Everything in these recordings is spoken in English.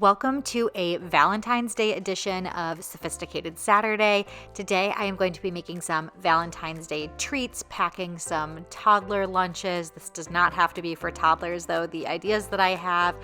Welcome to a Valentine's Day edition of Sophisticated Saturday. Today I am going to be making some Valentine's Day treats, packing some toddler lunches. This does not have to be for toddlers though, the ideas that I have,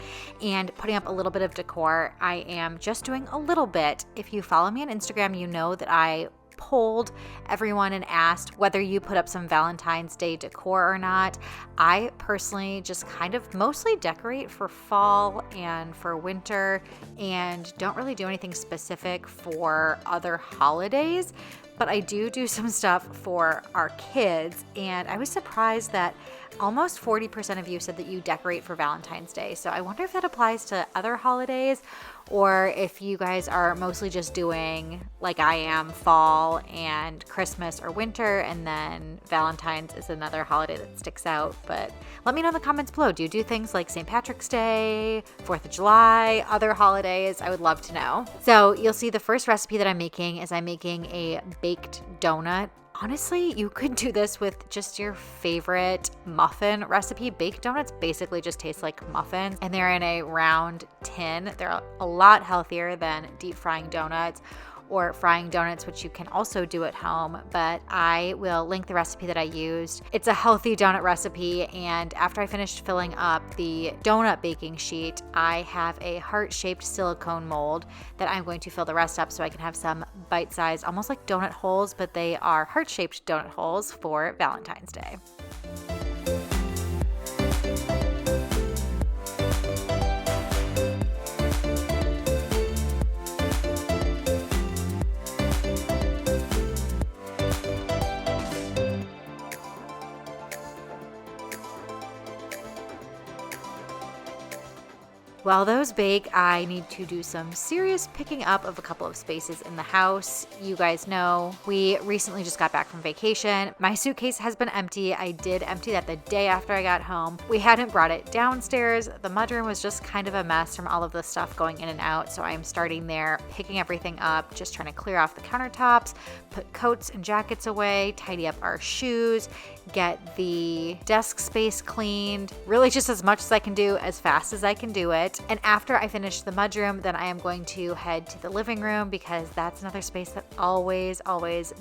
and putting up a little bit of decor. I am just doing a little bit. If you follow me on Instagram, you know that I polled everyone and asked whether you put up some Valentine's Day decor or not. I personally just kind of mostly decorate for fall and for winter and don't really do anything specific for other holidays, but I do some stuff for our kids, and I was surprised that almost 40% of you said that you decorate for Valentine's Day. So I wonder if that applies to other holidays or if you guys are mostly just doing, like I am, fall and Christmas or winter, and then Valentine's is another holiday that sticks out. But let me know in the comments below. Do you do things like St. Patrick's Day, 4th of July, other holidays? I would love to know. So you'll see the first recipe that I'm making is I'm making a baked donut. Honestly, you could do this with just your favorite muffin recipe. Baked donuts basically just taste like muffins, and they're in a round tin. They're a lot healthier than deep frying donuts or frying donuts, which you can also do at home, but I will link the recipe that I used. It's a healthy donut recipe, and after I finished filling up the donut baking sheet, I have a heart-shaped silicone mold that I'm going to fill the rest up so I can have some bite-sized, almost like donut holes, but they are heart-shaped donut holes for Valentine's Day. While those bake, I need to do some serious picking up of a couple of spaces in the house. You guys know we recently just got back from vacation. My suitcase has been empty. I did empty that the day after I got home. We hadn't brought it downstairs. The mudroom was just kind of a mess from all of the stuff going in and out. So I'm starting there, picking everything up, just trying to clear off the countertops, put coats and jackets away, tidy up our shoes, get the desk space cleaned, really just as much as I can do, as fast as I can do it. And after I finish the mudroom, then I am going to head to the living room because that's another space that always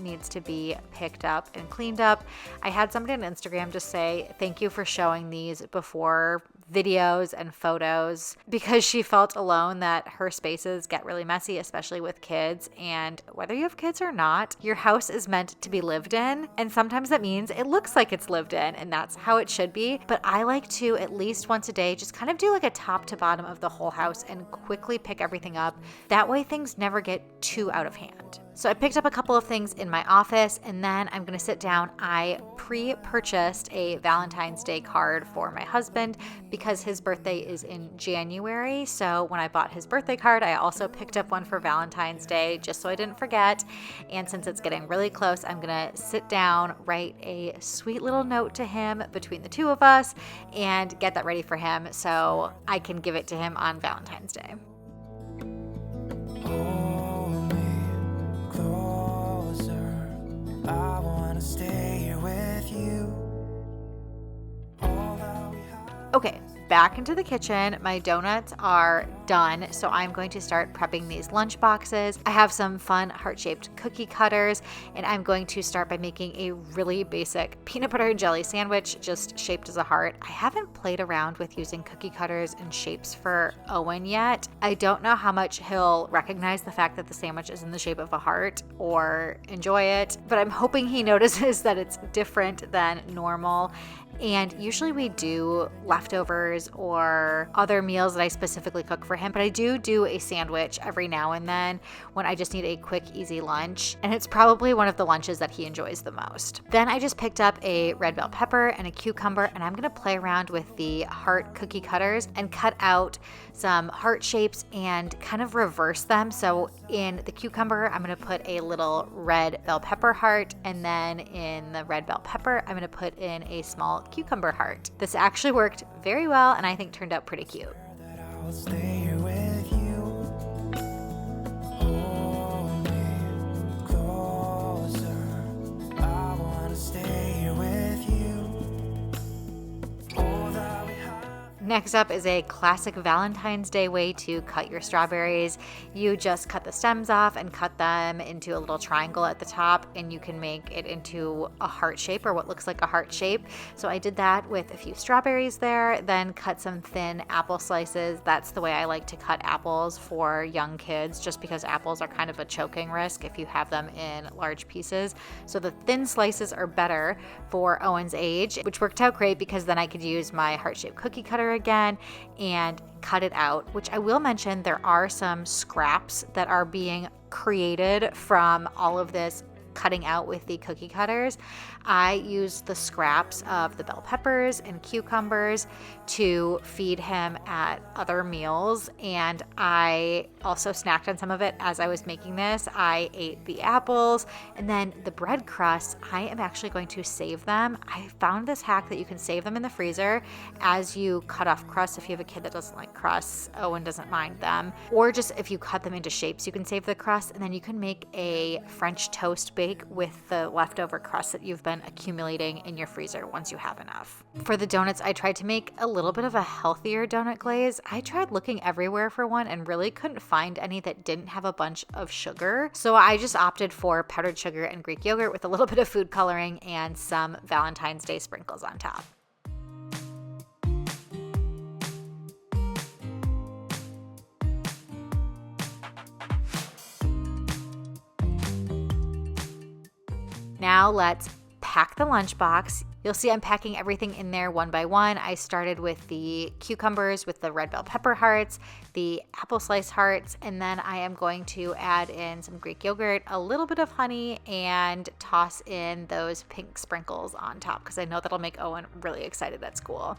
needs to be picked up and cleaned up. I had somebody on Instagram just say, thank you for showing these before videos and photos, because she felt alone that her spaces get really messy, especially with kids. And whether you have kids or not, your house is meant to be lived in. And sometimes that means it looks like it's lived in, and that's how it should be. But I like to at least once a day just kind of do like a top to bottom of the whole house and quickly pick everything up. That way things never get too out of hand. So I picked up a couple of things in my office, and then I'm going to sit down. I pre-purchased a Valentine's Day card for my husband because his birthday is in January. So when I bought his birthday card, I also picked up one for Valentine's Day just so I didn't forget. And since it's getting really close, I'm going to sit down, write a sweet little note to him between the two of us, and get that ready for him so I can give it to him on Valentine's Day. I wanna stay here with you. Okay, back into the kitchen. My donuts are done, so I'm going to start prepping these lunch boxes. I have some fun heart-shaped cookie cutters, and I'm going to start by making a really basic peanut butter and jelly sandwich just shaped as a heart. I haven't played around with using cookie cutters and shapes for Owen yet. I don't know how much he'll recognize the fact that the sandwich is in the shape of a heart or enjoy it, but I'm hoping he notices that it's different than normal. And usually we do leftovers or other meals that I specifically cook for him, but I do a sandwich every now and then when I just need a quick, easy lunch. And it's probably one of the lunches that he enjoys the most. Then I just picked up a red bell pepper and a cucumber, and I'm gonna play around with the heart cookie cutters and cut out some heart shapes and kind of reverse them. So in the cucumber, I'm gonna put a little red bell pepper heart, and then in the red bell pepper, I'm gonna put in a small cucumber heart. This actually worked very well, and I think turned out pretty cute. I'll stay here with you. Hold me closer. I wanna stay here with you. All that we have. Next up is a classic Valentine's Day way to cut your strawberries. You just cut the stems off and cut them into a little triangle at the top, and you can make it into a heart shape or what looks like a heart shape. So I did that with a few strawberries there, then cut some thin apple slices. That's the way I like to cut apples for young kids, just because apples are kind of a choking risk if you have them in large pieces. So the thin slices are better for Owen's age, which worked out great because then I could use my heart-shaped cookie cutter again and cut it out, which I will mention there are some scraps that are being created from all of this cutting out with the cookie cutters. I used the scraps of the bell peppers and cucumbers to feed him at other meals, and I also snacked on some of it as I was making this. I ate the apples, and then the bread crusts, I am actually going to save them. I found this hack that you can save them in the freezer as you cut off crusts. If you have a kid that doesn't like crusts, Owen doesn't mind them, or just if you cut them into shapes, you can save the crust, and then you can make a French toast bake with the leftover crust that you've been accumulating in your freezer once you have enough. For the donuts, I tried to make a little bit of a healthier donut glaze. I tried looking everywhere for one and really couldn't find any that didn't have a bunch of sugar. So I just opted for powdered sugar and Greek yogurt with a little bit of food coloring and some Valentine's Day sprinkles on top. Now let's pack the lunchbox. You'll see I'm packing everything in there one by one. I started with the cucumbers with the red bell pepper hearts, the apple slice hearts, and then I am going to add in some Greek yogurt, a little bit of honey, and toss in those pink sprinkles on top because I know that'll make Owen really excited at school.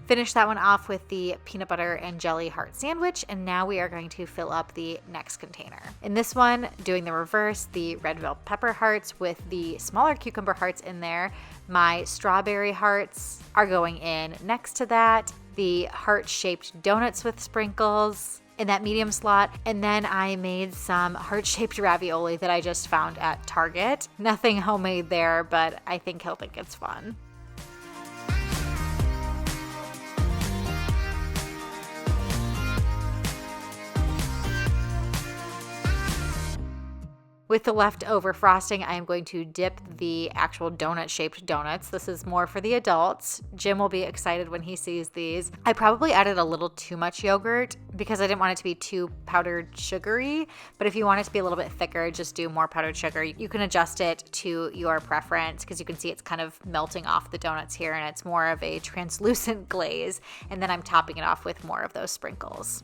Finish that one off with the peanut butter and jelly heart sandwich, and now we are going to fill up the next container. In this one, doing the reverse, the red bell pepper hearts with the smaller cucumber hearts in there. My strawberry hearts are going in next to that. The heart-shaped donuts with sprinkles in that medium slot, and then I made some heart-shaped ravioli that I just found at Target. Nothing homemade there, but I think he'll think it's fun. With the leftover frosting, I am going to dip the actual donut-shaped donuts. This is more for the adults. Jim will be excited when he sees these. I probably added a little too much yogurt because I didn't want it to be too powdered sugary, but if you want it to be a little bit thicker, just do more powdered sugar. You can adjust it to your preference because you can see it's kind of melting off the donuts here and it's more of a translucent glaze, and then I'm topping it off with more of those sprinkles.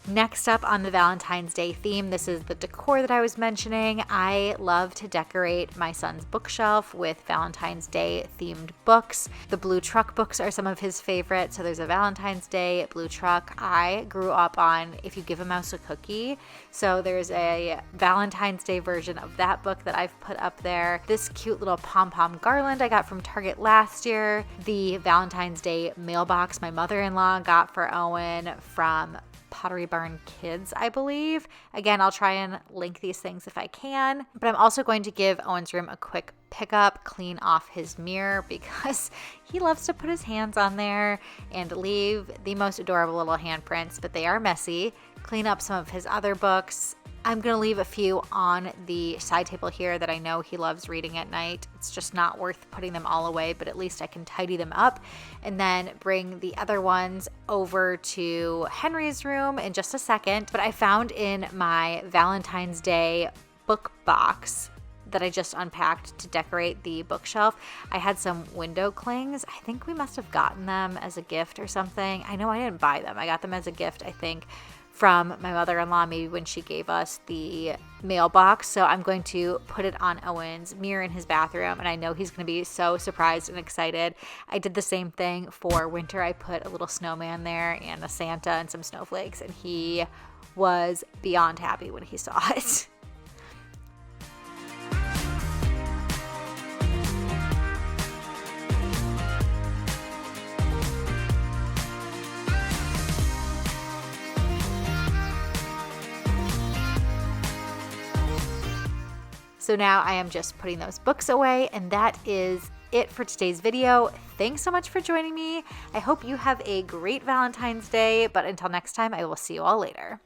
Next up on the Valentine's Day theme, this is the decor that I was mentioning. I love to decorate my son's bookshelf with Valentine's Day themed books. The blue truck books are some of his favorites. So there's a Valentine's Day blue truck. I grew up on If You Give a Mouse a Cookie. So there's a Valentine's Day version of that book that I've put up there. This cute little pom-pom garland I got from Target last year. The Valentine's Day mailbox my mother-in-law got for Owen from Pottery Barn Kids, I believe. Again, I'll try and link these things if I can, but I'm also going to give Owen's room a quick pickup, clean off his mirror because he loves to put his hands on there and leave the most adorable little handprints, but they are messy. Clean up some of his other books. I'm going to leave a few on the side table here that I know he loves reading at night. It's just not worth putting them all away, but at least I can tidy them up and then bring the other ones over to Henry's room in just a second. But I found in my Valentine's Day book box that I just unpacked to decorate the bookshelf, I had some window clings. I think we must have gotten them as a gift or something. I know I didn't buy them. I got them as a gift, I think, from my mother-in-law, maybe when she gave us the mailbox. So I'm going to put it on Owen's mirror in his bathroom, and I know he's going to be so surprised and excited. I did the same thing for winter. I put a little snowman there and a Santa and some snowflakes, and he was beyond happy when he saw it. So now I am just putting those books away, and that is it for today's video. Thanks so much for joining me. I hope you have a great Valentine's Day, but until next time, I will see you all later.